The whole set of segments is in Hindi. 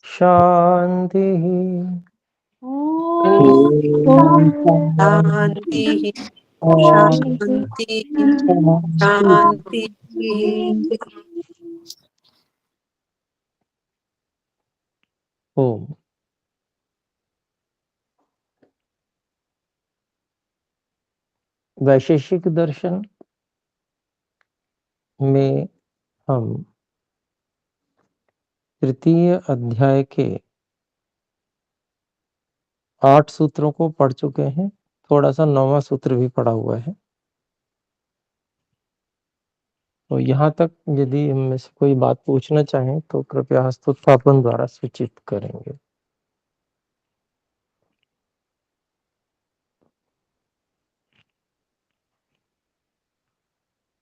शांति शांति। शांति शांति शांति। ओम। वैशेषिक दर्शन में हम तृतीय अध्याय के 8 सूत्रों को पढ़ चुके हैं। थोड़ा सा 9वां सूत्र भी पढ़ा हुआ है। तो यहाँ तक यदि इनमें से कोई बात पूछना चाहें तो कृपया हस्तोत्थापन द्वारा सूचित करेंगे।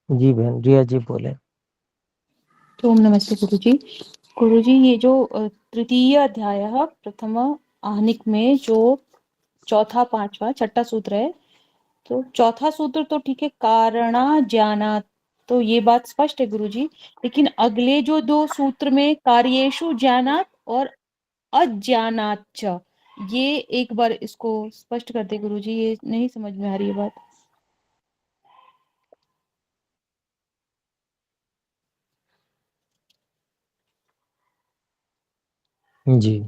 जी बहन रिया जी बोले। ओम नमस्ते गुरुजी। गुरुजी, ये जो तृतीय अध्याय प्रथम आहनिक में जो चौथा पांचवा छठा सूत्र है, तो चौथा सूत्र तो ठीक है, कारणा ज्ञानात्, तो ये बात स्पष्ट है गुरुजी। लेकिन अगले जो 2 सूत्र में कार्येषु ज्ञानात् और अज्ञानाच्च, ये एक बार इसको स्पष्ट कर दे गुरुजी, ये नहीं समझ में आ रही है बात। जी,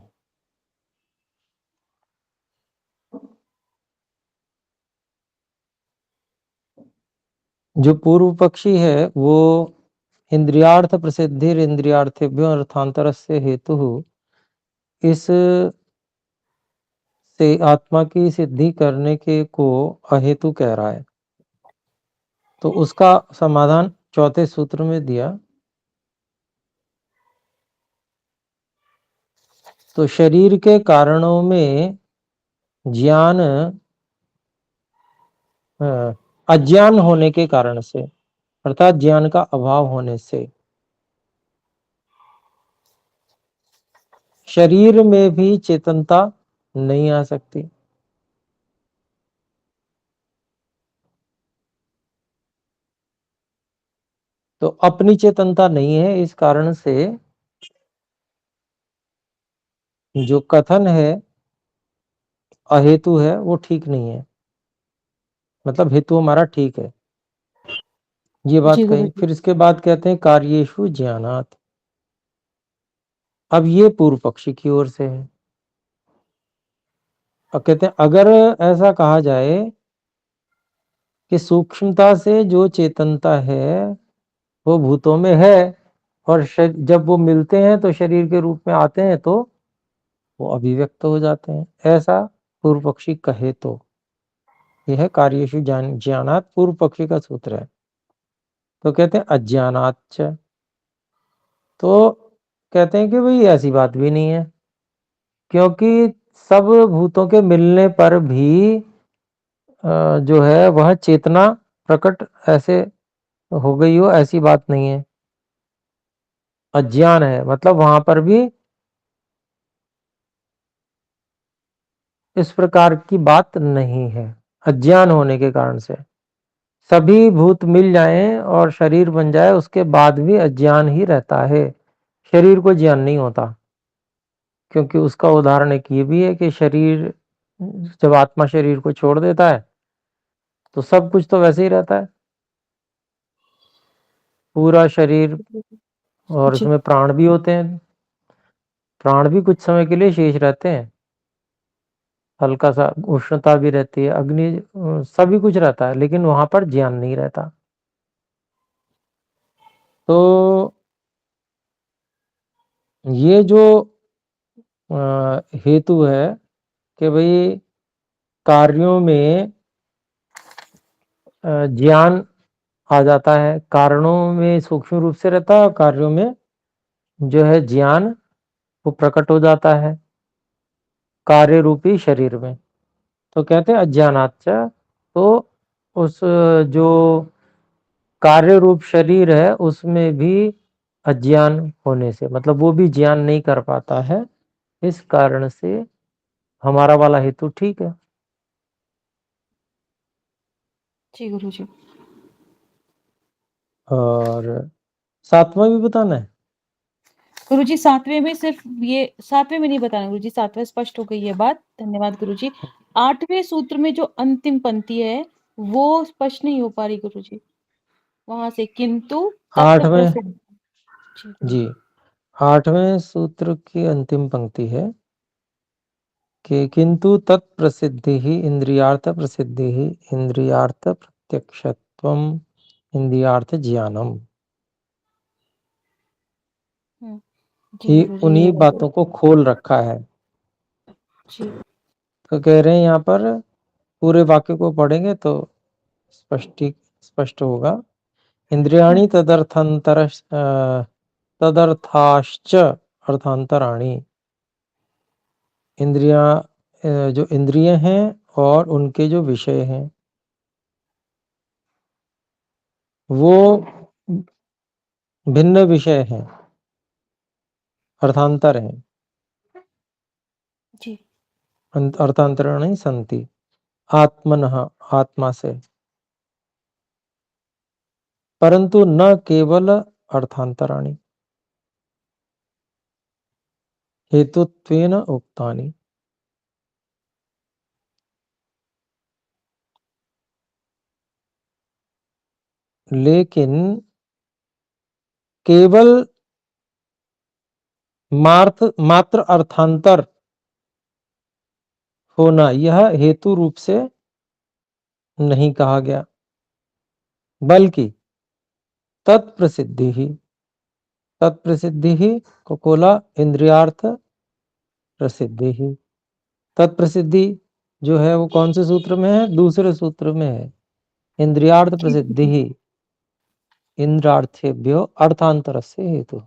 जो पूर्व पक्षी है वो इंद्रियार्थ प्रसिद्धिर इंद्रियार्थेभ्यो अर्थांतरस्य हेतु इस से आत्मा की सिद्धि करने के को अहेतु कह रहा है। तो उसका समाधान चौथे सूत्र में दिया। तो शरीर के कारणों में ज्ञान अज्ञान होने के कारण से, अर्थात ज्ञान का अभाव होने से शरीर में भी चेतनता नहीं आ सकती। तो अपनी चेतनता नहीं है, इस कारण से जो कथन है अहेतु है वो ठीक नहीं है। मतलब हेतु हमारा ठीक है, ये बात जी कही। गुरुजी। फिर इसके बाद कहते हैं कार्येषु ज्ञानात्। अब ये पूर्व पक्षी की ओर से है। अब कहते हैं अगर ऐसा कहा जाए कि सूक्ष्मता से जो चेतनता है वो भूतों में है और जब वो मिलते हैं तो शरीर के रूप में आते हैं तो वो अभिव्यक्त हो जाते हैं, ऐसा पूर्व पक्षी कहे तो यह कार्येषु ज्ञानात् पूर्व पक्षी का सूत्र है। तो कहते हैं अज्ञानाच्च, तो कहते हैं कि भाई ऐसी बात भी नहीं है, क्योंकि सब भूतों के मिलने पर भी जो है वह चेतना प्रकट ऐसे हो गई हो, ऐसी बात नहीं है। अज्ञान है मतलब वहां पर भी इस प्रकार की बात नहीं है, अज्ञान होने के कारण से। सभी भूत मिल जाएं और शरीर बन जाए उसके बाद भी अज्ञान ही रहता है, शरीर को ज्ञान नहीं होता। क्योंकि उसका उदाहरण एक ये भी है कि शरीर, जब आत्मा शरीर को छोड़ देता है तो सब कुछ तो वैसे ही रहता है, पूरा शरीर, और जी उसमें प्राण भी होते हैं। प्राण भी कुछ समय के लिए शेष रहते हैं, हल्का सा उष्णता भी रहती है, अग्नि, सभी कुछ रहता है, लेकिन वहां पर ज्ञान नहीं रहता। तो ये जो हेतु है कि भाई कार्यों में ज्ञान आ जाता है, कारणों में सूक्ष्म रूप से रहता है और कार्यों में जो है ज्ञान वो प्रकट हो जाता है कार्य रूपी शरीर में। तो कहते हैं अज्ञानाच्च, तो उस जो कार्य रूप शरीर है उसमें भी अज्ञान होने से, मतलब वो भी ज्ञान नहीं कर पाता है, इस कारण से हमारा वाला हेतु ठीक है। जी गुरुजी। और 7वां भी बताना है। गुरुजी 7वें में सिर्फ ये 7वें में नहीं बताना गुरुजी, 7वें स्पष्ट हो गई ये बात, धन्यवाद गुरुजी। 8वें सूत्र में जो अंतिम पंक्ति है वो स्पष्ट नहीं हो पा रही गुरुजी, वहां से किंतु तत्र 8वें प्रसिद्ध। जी 8वें सूत्र की अंतिम पंक्ति है कि किंतु तत्प्रसिद्धिः इंद्रियार्थ प्रसिद्धिः इंद्रियार्थ प्रत्यक्षत्वम् इंद्रियार्थ ज्ञानम। जी ये गुरुजी, उन्हीं ये बातों को खोल रखा है। जी तो कह रहे हैं यहाँ पर पूरे वाक्य को पढ़ेंगे तो स्पष्ट होगा। इंद्रियाणि तदर्थाश्च अर्थांतराणि। जो इंद्रिय हैं और उनके जो विषय हैं वो भिन्न विषय हैं, अर्थांतर हैं। जी अर्थांतराणि सन्ति आत्मनः, आत्मा से, परंतु न केवल अर्थांतराणि हेतुत्वेन उक्तानि। लेकिन केवल मात्र अर्थांतर होना यह हेतु रूप से नहीं कहा गया, बल्कि तत्प्रसिद्धि ही को खोला इंद्रियार्थ प्रसिद्धि ही। तत्प्रसिद्धि जो है वो कौन से सूत्र में है? दूसरे सूत्र में है। इंद्रियार्थ प्रसिद्धि ही इंद्रार्थेभ्यो अर्थांतरस्य हेतु।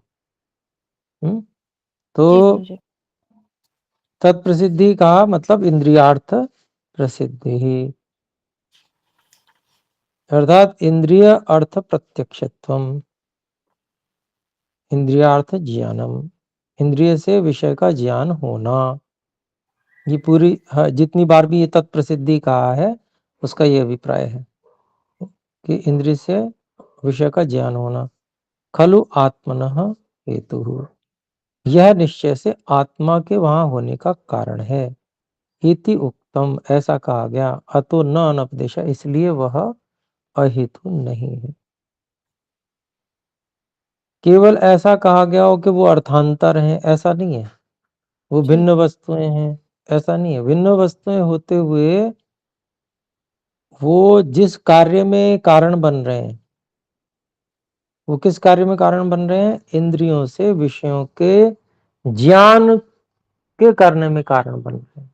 तो जी गुरुजी, तत्प्रसिद्धि का मतलब इंद्रियार्थ प्रसिद्धि ही, अर्थात इंद्रिय अर्थ प्रत्यक्षत्वम इंद्रियार्थ ज्ञानम, इंद्रिय से विषय का ज्ञान होना। ये पूरी जितनी बार भी ये तत्प्रसिद्धि कहा है उसका ये अभिप्राय है कि इंद्रिय से विषय का ज्ञान होना। खलु आत्मनः हेतु, यह निश्चय से आत्मा के वहां होने का कारण है। इति उक्तम, ऐसा कहा गया। अतो न अनपदेश, इसलिए वह अहेतु नहीं है। केवल ऐसा कहा गया हो कि वो अर्थांतर हैं, ऐसा नहीं है। वो जी भिन्न वस्तुएं हैं, ऐसा नहीं है। भिन्न वस्तुएं होते हुए वो जिस कार्य में कारण बन रहे हैं, वो किस कार्य में कारण बन रहे हैं? इंद्रियों से विषयों के ज्ञान के करने में कारण बन रहे हैं,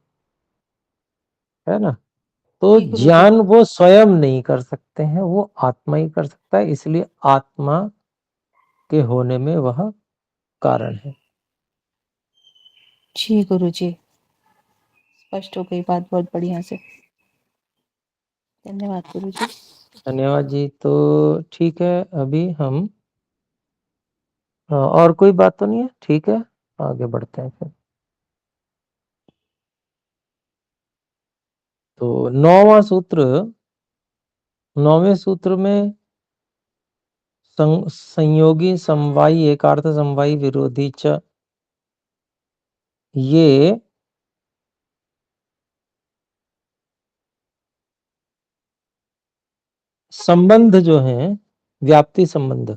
है ना। तो जी गुरुजी, ज्ञान वो स्वयं नहीं कर सकते हैं, वो आत्मा ही कर सकता है, इसलिए आत्मा के होने में वह कारण है। जी गुरुजी, स्पष्ट हो गई बात बहुत बढ़िया से, धन्यवाद गुरुजी। धन्यवाद जी। तो ठीक है, अभी हम और कोई बात तो नहीं है? ठीक है, आगे बढ़ते हैं फिर। तो 9वें सूत्र में संयोगी समवायी एकार्थ समवायी विरोधी च, ये संबंध जो हैं व्याप्ति संबंध,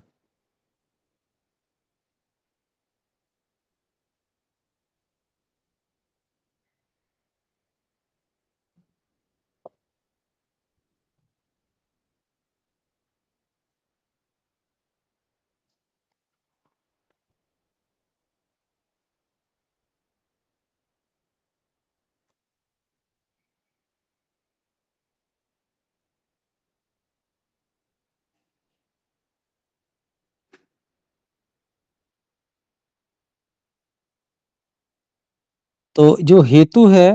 तो जो हेतु है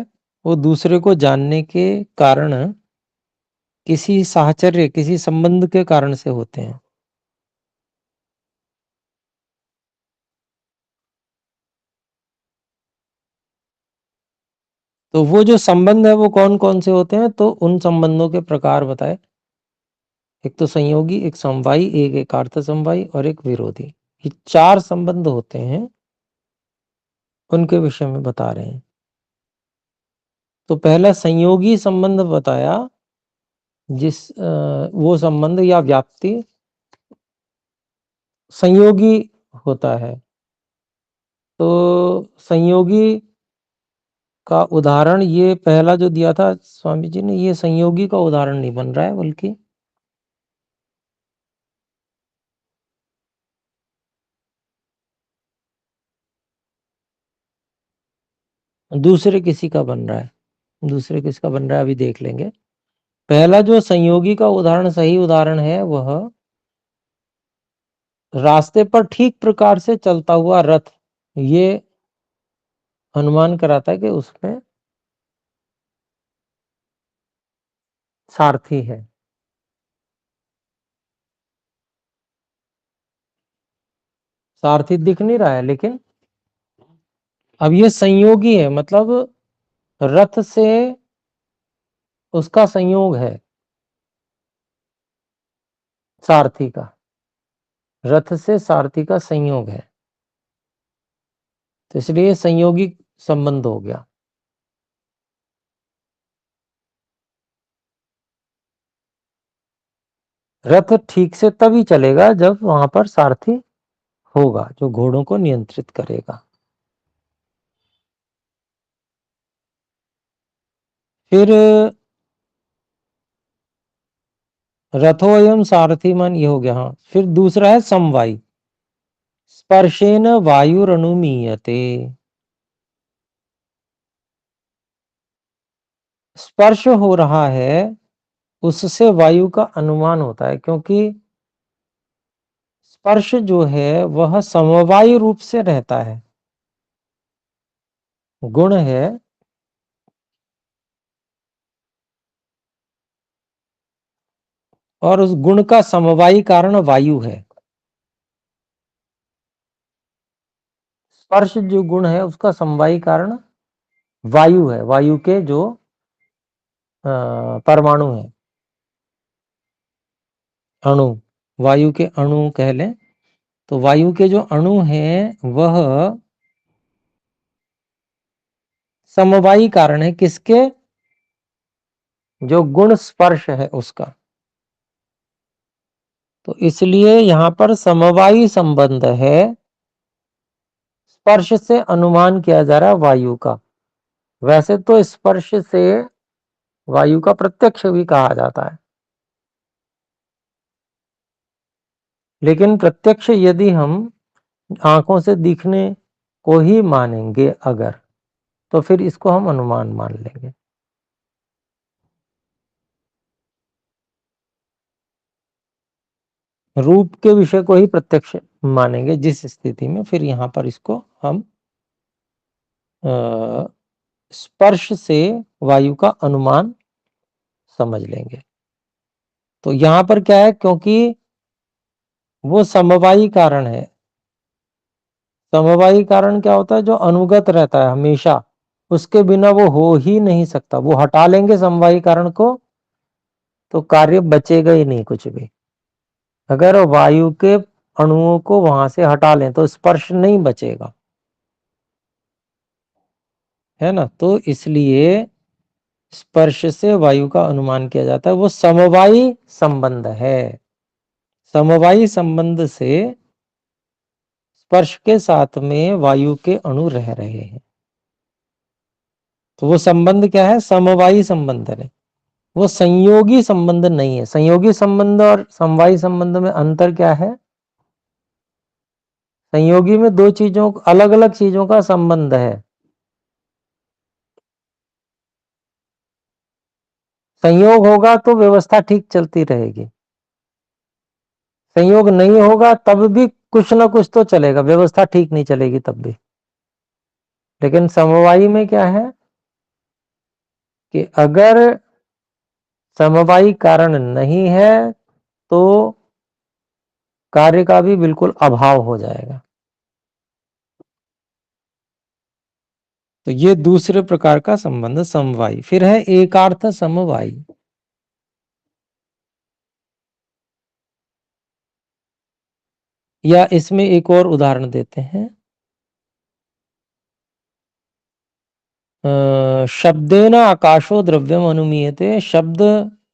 वो दूसरे को जानने के कारण किसी साहचर्य, किसी संबंध के कारण से होते हैं। तो वो जो संबंध है वो कौन कौन से होते हैं? तो उन संबंधों के प्रकार बताए। एक तो संयोगी, एक समवायी, एक एकार्थ समवायी और एक विरोधी। ये 4 संबंध होते हैं उनके विषय में बता रहे हैं। तो पहला संयोगी संबंध बताया, वो संबंध या व्याप्ति संयोगी होता है। तो संयोगी का उदाहरण ये पहला जो दिया था स्वामी जी ने, ये संयोगी का उदाहरण नहीं बन रहा है, बल्कि दूसरे किसी का बन रहा है। दूसरे किसका बन रहा है अभी देख लेंगे। पहला जो संयोगी का उदाहरण सही उदाहरण है, वह रास्ते पर ठीक प्रकार से चलता हुआ रथ, ये अनुमान कराता है कि उसमें सारथी है। सारथी दिख नहीं रहा है, लेकिन अब ये संयोगी है, मतलब रथ से उसका संयोग है, सारथी का, रथ से सारथी का संयोग है, तो इसलिए संयोगी संबंध हो गया। रथ ठीक से तभी चलेगा जब वहां पर सारथी होगा, जो घोड़ों को नियंत्रित करेगा। फिर रथोयम सारथिमान, ये हो गया। हाँ, फिर दूसरा है समवायी। स्पर्शेन वायुरनुमीयते। स्पर्श हो रहा है, उससे वायु का अनुमान होता है, क्योंकि स्पर्श जो है वह समवायी रूप से रहता है, गुण है। और उस गुण का समवायी कारण वायु है। स्पर्श जो गुण है उसका समवायी कारण वायु है, वायु के जो परमाणु है, अणु, वायु के अणु कह लें। तो वायु के जो अणु हैं वह समवायी कारण है, किसके? जो गुण स्पर्श है उसका। तो इसलिए यहां पर समवायी संबंध है, स्पर्श से अनुमान किया जा रहा है वायु का। वैसे तो स्पर्श से वायु का प्रत्यक्ष भी कहा जाता है, लेकिन प्रत्यक्ष यदि हम आंखों से दिखने को ही मानेंगे अगर, तो फिर इसको हम अनुमान मान लेंगे। रूप के विषय को ही प्रत्यक्ष मानेंगे जिस स्थिति में, फिर यहां पर इसको हम स्पर्श से वायु का अनुमान समझ लेंगे। तो यहां पर क्या है, क्योंकि वो समवायी कारण है। समवायी कारण क्या होता है? जो अनुगत रहता है हमेशा, उसके बिना वो हो ही नहीं सकता। वो हटा लेंगे समवायी कारण को तो कार्य बचेगा ही नहीं कुछ भी। अगर वायु के अणुओं को वहां से हटा लें तो स्पर्श नहीं बचेगा, है ना। तो इसलिए स्पर्श से वायु का अनुमान किया जाता है, वो समवायी संबंध है। समवायी संबंध से स्पर्श के साथ में वायु के अणु रह रहे हैं, तो वो संबंध क्या है? समवायी संबंध है। वो संयोगी संबंध नहीं है। संयोगी संबंध और समवायी संबंध में अंतर क्या है? संयोगी में दो चीजों, अलग अलग चीजों का संबंध है। संयोग होगा तो व्यवस्था ठीक चलती रहेगी, संयोग नहीं होगा तब भी कुछ ना कुछ तो चलेगा, व्यवस्था ठीक नहीं चलेगी तब भी। लेकिन समवायी में क्या है कि अगर समवायी कारण नहीं है तो कार्य का भी बिल्कुल अभाव हो जाएगा। तो ये दूसरे प्रकार का संबंध समवायी। फिर है एकार्थ समवायी। या इसमें एक और उदाहरण देते हैं। शब्देन आकाशो द्रव्यम अनुमीयते, शब्द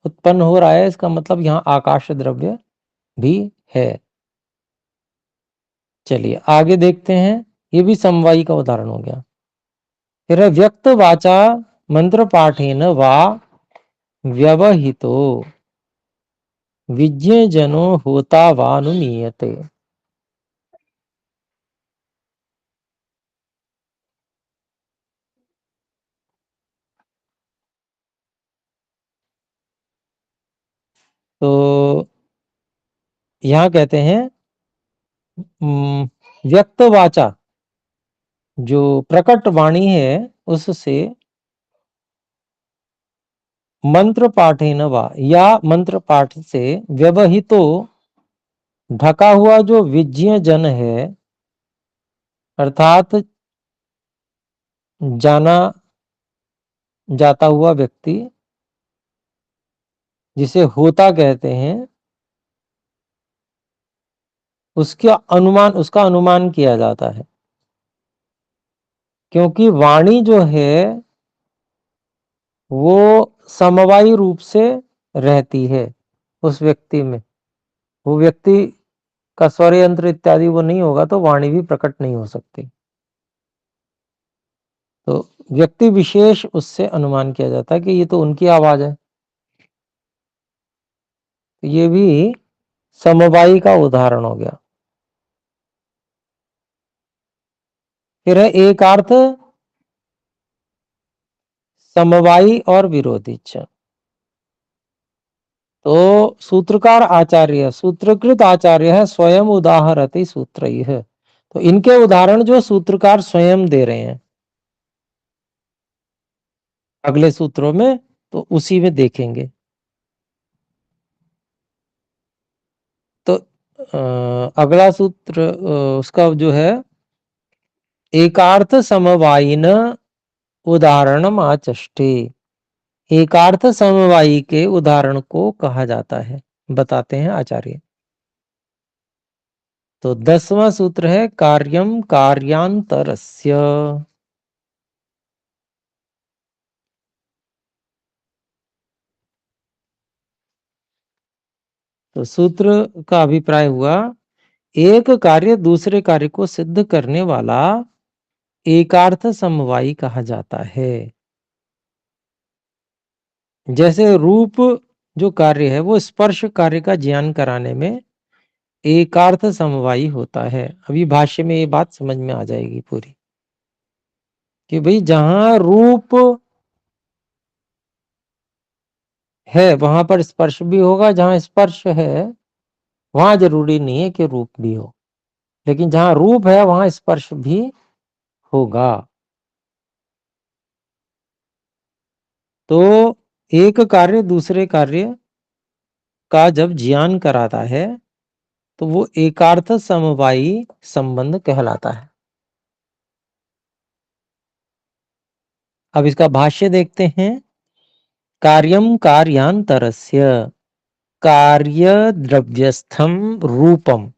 उत्पन्न हो रहा है, इसका मतलब यहाँ आकाश द्रव्य भी है। चलिए आगे देखते हैं, ये भी समवायी का उदाहरण हो गया। फिर व्यक्त वाचा मंत्र पाठेन वा व्यवहितो विज्ञजनो होता वा अनुमीयते। तो यहाँ कहते हैं व्यक्त वाचा, जो प्रकट वाणी है, उससे मंत्र पाठेन वा, या मंत्र पाठ से, व्यवहितो ढका हुआ जो विज्ञ जन है, अर्थात जाना जाता हुआ व्यक्ति, जिसे होता कहते हैं, उसका अनुमान किया जाता है। क्योंकि वाणी जो है वो समवायी रूप से रहती है उस व्यक्ति में। वो व्यक्ति का स्वर यंत्र इत्यादि वो नहीं होगा तो वाणी भी प्रकट नहीं हो सकती। तो व्यक्ति विशेष उससे अनुमान किया जाता है कि ये तो उनकी आवाज है। ये भी समवायी का उदाहरण हो गया। फिर है एकार्थ समवायी और विरोधी। तो सूत्रकार आचार्य, सूत्रकृत आचार्य है, स्वयं उदाहरति सूत्र है। तो इनके उदाहरण जो सूत्रकार स्वयं दे रहे हैं अगले सूत्रों में, तो उसी में देखेंगे। तो अगला सूत्र उसका जो है, एकार्थ समवायिन उदाहरणम आचष्टे। एकार्थ समवायी के उदाहरण को कहा जाता है, बताते हैं आचार्य। तो 10वां सूत्र है कार्यम कार्यांतरस्य। तो सूत्र का अभिप्राय हुआ, एक कार्य दूसरे कार्य को सिद्ध करने वाला एकार्थ समवायी कहा जाता है। जैसे रूप जो कार्य है वो स्पर्श कार्य का ज्ञान कराने में एकार्थ समवायी होता है। अभी भाष्य में ये बात समझ में आ जाएगी पूरी, कि भाई जहां रूप है वहां पर स्पर्श भी होगा, जहां स्पर्श है वहां जरूरी नहीं है कि रूप भी हो, लेकिन जहां रूप है वहां स्पर्श भी होगा। तो एक कार्य दूसरे कार्य का जब ज्ञान कराता है तो वो एकार्थ समवायी संबंध कहलाता है। अब इसका भाष्य देखते हैं। कार्यम कार्यांतरस्य कार्य द्रव्यस्थम रूपम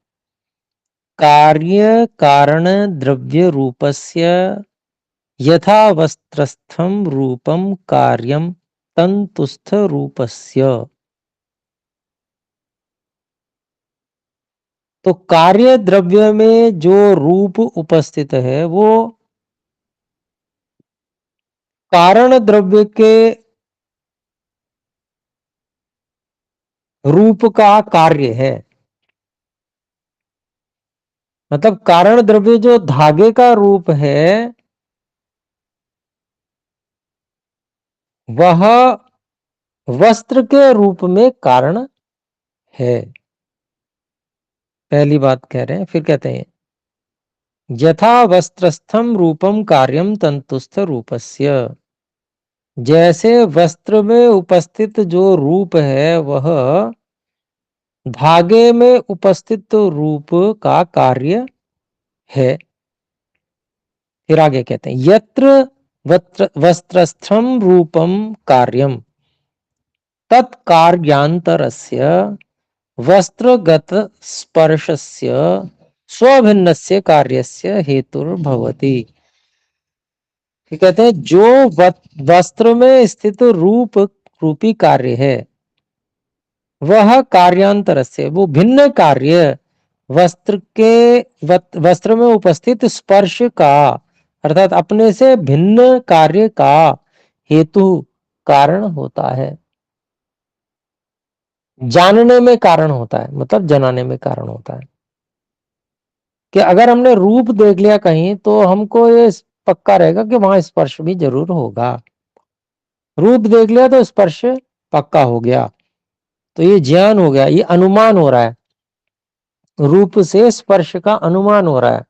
कार्य कारण द्रव्य रूपस्य यथा वस्त्रस्थम रूपम कार्यम तंतुस्थ रूपस्य। तो कार्य द्रव्य में जो रूप उपस्थित है वो कारण द्रव्य के रूप का कार्य है। मतलब कारण द्रव्य जो धागे का रूप है वह वस्त्र के रूप में कारण है। पहली बात कह रहे हैं, फिर कहते हैं यथा वस्त्रस्थम रूपम कार्यम तंतुस्थ रूपस्य। जैसे वस्त्र में उपस्थित जो रूप है वह धागे में उपस्थित रूप का कार्य है। फिर आगे कहते हैं यत्र वस्त्रस्थम रूपम कार्यम तत्कार्यांतरस्य वस्त्रगत स्पर्शस्य स्वभिन्नस्य कार्यस्य हेतुर्भवति। कि कहते हैं जो वस्त्र में स्थित रूप रूपी कार्य है वह कार्यांतर से, वो भिन्न कार्य वस्त्र में उपस्थित स्पर्श का अर्थात अपने से भिन्न कार्य का हेतु कारण होता है, जानने में कारण होता है, मतलब जनाने में कारण होता है। कि अगर हमने रूप देख लिया कहीं तो हमको ये पक्का रहेगा कि वहां स्पर्श भी जरूर होगा। रूप देख लिया तो स्पर्श पक्का हो गया, तो ये ज्ञान हो गया, ये अनुमान हो रहा है, रूप से स्पर्श का अनुमान हो रहा है।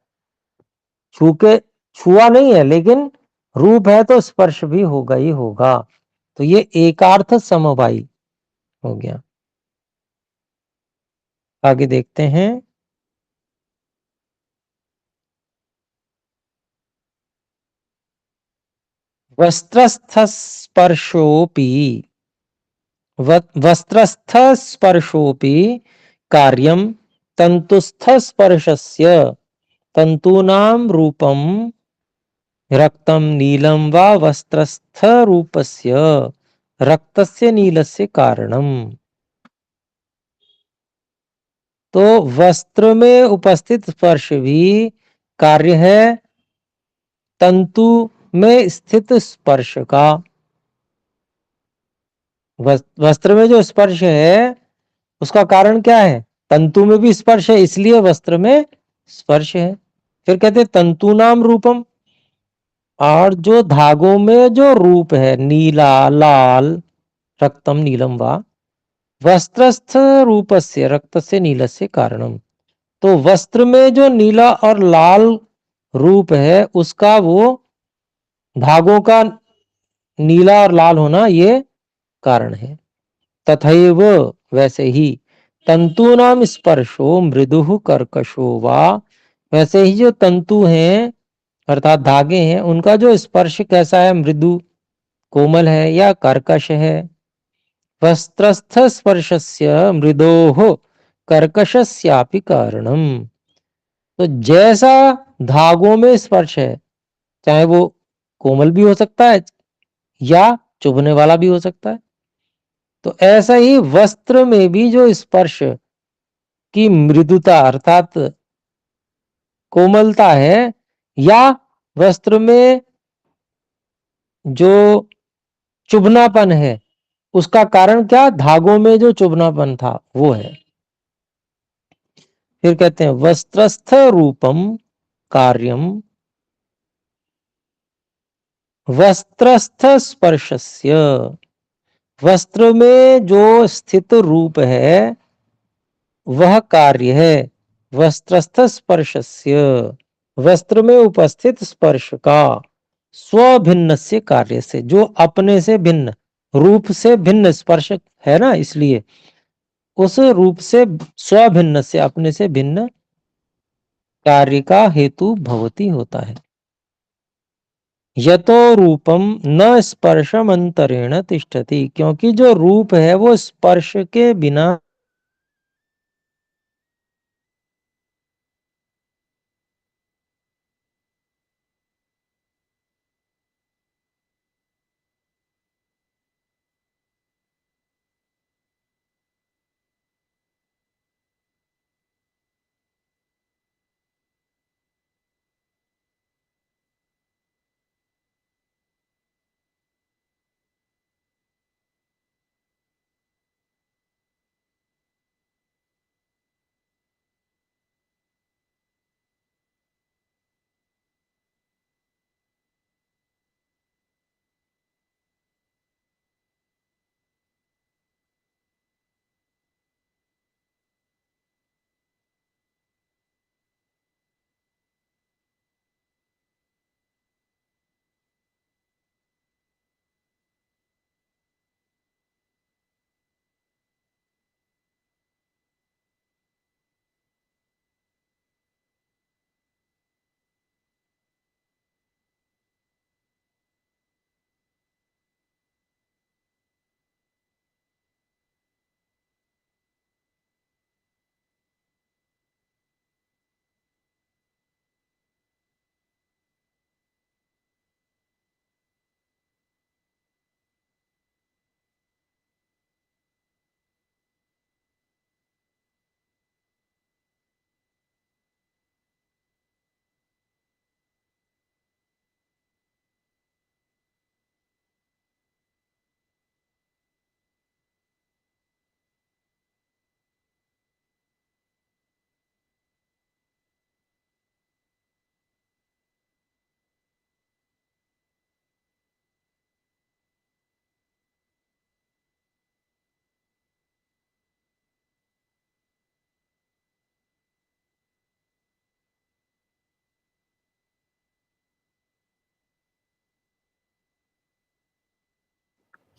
छुआ नहीं है लेकिन रूप है तो स्पर्श भी होगा ही होगा, तो ये एकार्थ समवायी हो गया। आगे देखते हैं। वस्त्रस्थ स्पर्शोपि वस्त्रस्थ स्पर्शोपि कार्यम तंतुस्थ स्पर्शस्य तंतूनां रूपम रक्तम नीलम वा वस्त्रस्थ रूपस्य रक्तस्य नीलस्य कारणम। तो वस्त्र में उपस्थित स्पर्श भी कार्य है तंतु में स्थित स्पर्श का। वस्त्र में जो स्पर्श है उसका कारण क्या है? तंतु में भी स्पर्श है इसलिए वस्त्र में स्पर्श है। फिर कहते हैं तंतु नाम रूपम, और जो धागों में जो रूप है नीला लाल रक्तम नीलम वा वस्त्रस्थ रूपस्य रक्तस्य नीलस्य कारणम। तो वस्त्र में जो नीला और लाल रूप है उसका वो धागों का नीला और लाल होना ये कारण है। तथैव वैसे ही तंतूनाम स्पर्शो मृदुः कर्कशो वा, वैसे ही जो तंतु हैं अर्थात धागे हैं उनका जो स्पर्श कैसा है, मृदु कोमल है या कर्कश है। वस्त्रस्थ स्पर्शस्य मृदोः कर्कशस्यापि कारणम। तो जैसा धागों में स्पर्श है चाहे वो कोमल भी हो सकता है या चुभने वाला भी हो सकता है, तो ऐसा ही वस्त्र में भी जो स्पर्श की मृदुता अर्थात कोमलता है या वस्त्र में जो चुभनापन है उसका कारण क्या, धागों में जो चुभनापन था वो है। फिर कहते हैं वस्त्रस्थ रूपम कार्यम वस्त्रस्थ स्पर्शस्य। वस्त्र में जो स्थित रूप है वह कार्य है वस्त्रस्थ स्पर्शस्य, वस्त्र में उपस्थित स्पर्श का स्वभिन्न से कार्य से, जो अपने से भिन्न रूप से भिन्न स्पर्श है ना, इसलिए उस रूप से स्वभिन्न से अपने से भिन्न कार्य का हेतु भवती होता है। यतो रूपम न स्पर्शमंतरेण तिष्ठति, क्योंकि जो रूप है वो स्पर्श के बिना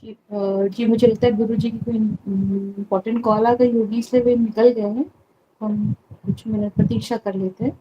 जी मुझे लगता है गुरु जी की कोई इम्पोर्टेंट कॉल आ गई होगी, इसलिए वे निकल गए हैं। हम कुछ मिनट प्रतीक्षा कर लेते हैं।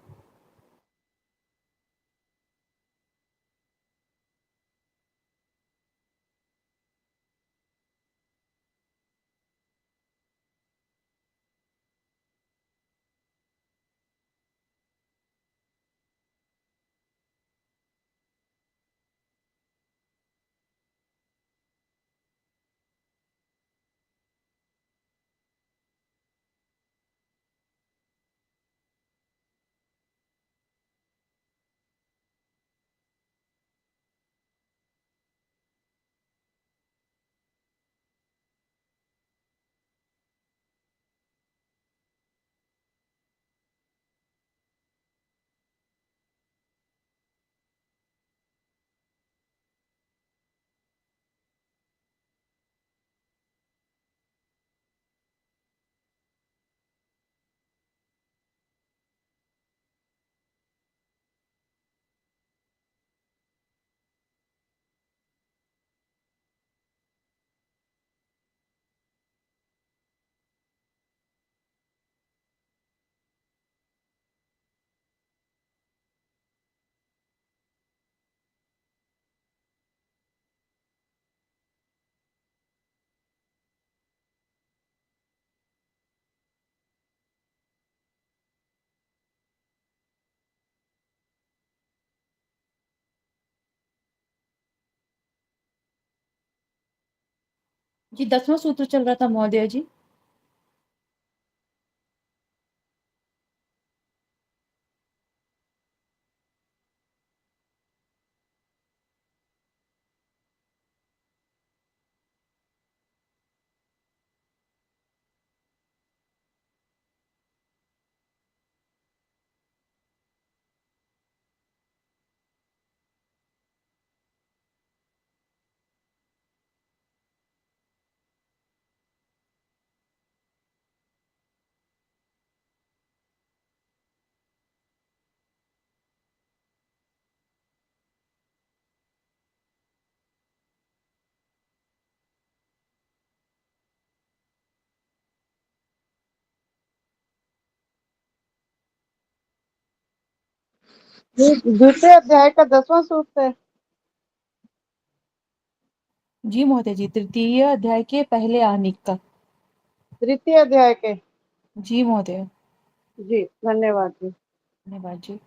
जी 10वां सूत्र चल रहा था महोदय जी। ये दूसरे अध्याय का 10वां सूत्र है। जी महोदय जी, तृतीय अध्याय के पहले आनिक का। तृतीय अध्याय के। जी महोदय। जी धन्यवाद जी। धन्यवाद जी।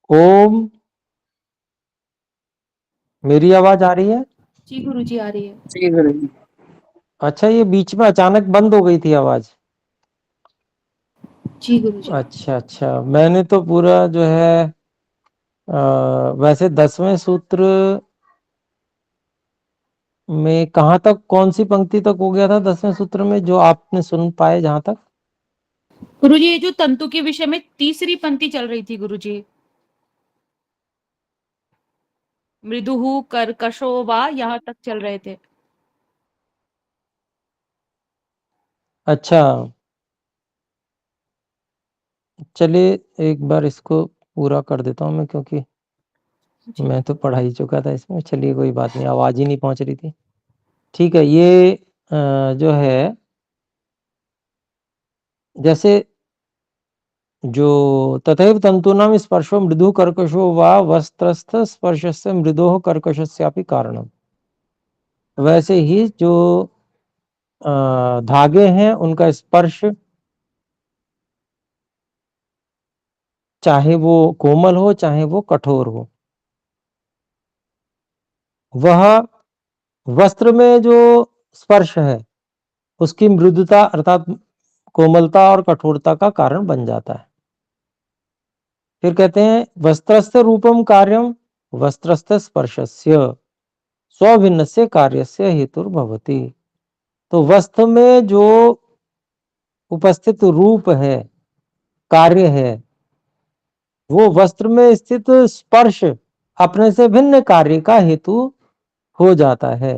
ओम, मेरी आवाज आ रही है? जी गुरुजी आ रही है। जी गुरु जी। अच्छा, ये बीच में अचानक बंद हो गई थी आवाज। जी गुरुजी। अच्छा अच्छा, मैंने तो पूरा जो है वैसे 10वें सूत्र में कहाँ तक, कौन सी पंक्ति तक हो गया था 10वें सूत्र में जो आपने सुन पाए जहां तक? गुरुजी ये जो तंतु के विषय में तीसरी पंक्ति चल रही थी गुरुजी, मृदुहु कर्कशो वा, यहाँ तक चल रहे थे। अच्छा, चलिए एक बार इसको पूरा कर देता हूँ मैं, क्योंकि मैं तो पढ़ा ही चुका था इसमें। चलिए कोई बात नहीं, आवाज ही नहीं पहुंच रही थी। ठीक है, ये जो है, जैसे जो तथैव तंतूनाम स्पर्शो मृदु कर्कशो वा वस्त्रस्थ स्पर्शस्य मृदोः कर्कशस्यापि कारणम, वैसे ही जो धागे हैं उनका स्पर्श, चाहे वो कोमल हो चाहे वो कठोर हो, वह वस्त्र में जो स्पर्श है उसकी मृदुता अर्थात कोमलता और कठोरता का कारण बन जाता है। फिर कहते हैं वस्त्रस्थ रूपम कार्यम वस्त्रस्थ स्पर्शस्य स्वभिन्नस्य कार्यस्य हेतुर्भवति। तो वस्त्र में जो उपस्थित रूप है, कार्य है, वो वस्त्र में स्थित स्पर्श अपने से भिन्न कार्य का हेतु हो जाता है।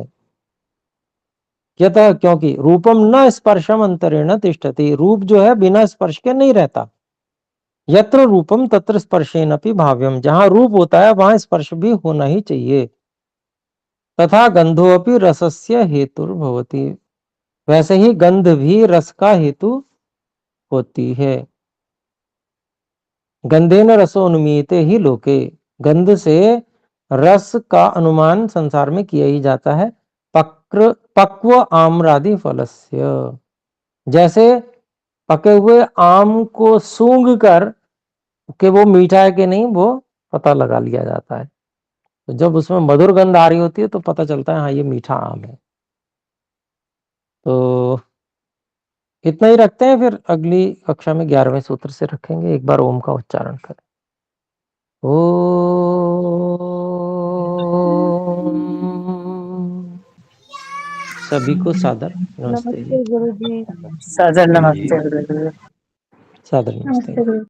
यतः, क्योंकि रूपम न स्पर्शम अंतरेण तिष्ठति, रूप जो है बिना स्पर्श के नहीं रहता। यत्र रूपम तत्र स्पर्शेन अपि भाव्यम, जहां रूप होता है वहां स्पर्श भी होना ही चाहिए। तथा गंधो अपि रसस्य हेतुर्भवति, वैसे ही गंध भी रस का हेतु होती है। गंधेन रसो अनुमीयते ही लोके, गंध से रस का अनुमान संसार में किया ही जाता है। पक्व आम्रादि फलस्य, जैसे पके हुए आम को सूंघ कर कि वो मीठा है कि नहीं वो पता लगा लिया जाता है। तो जब उसमें मधुर गंध आ रही होती है तो पता चलता है हाँ ये मीठा आम है। तो इतना ही रखते हैं, फिर अगली कक्षा में 11वें सूत्र से रखेंगे। एक बार ओम का उच्चारण करें। ओम। सभी को सादर नमस्ते जी। नमस्ते गुरुजी। सादर नमस्ते गुरु जी। सादर नमस्ते। नमस्ते गुरु।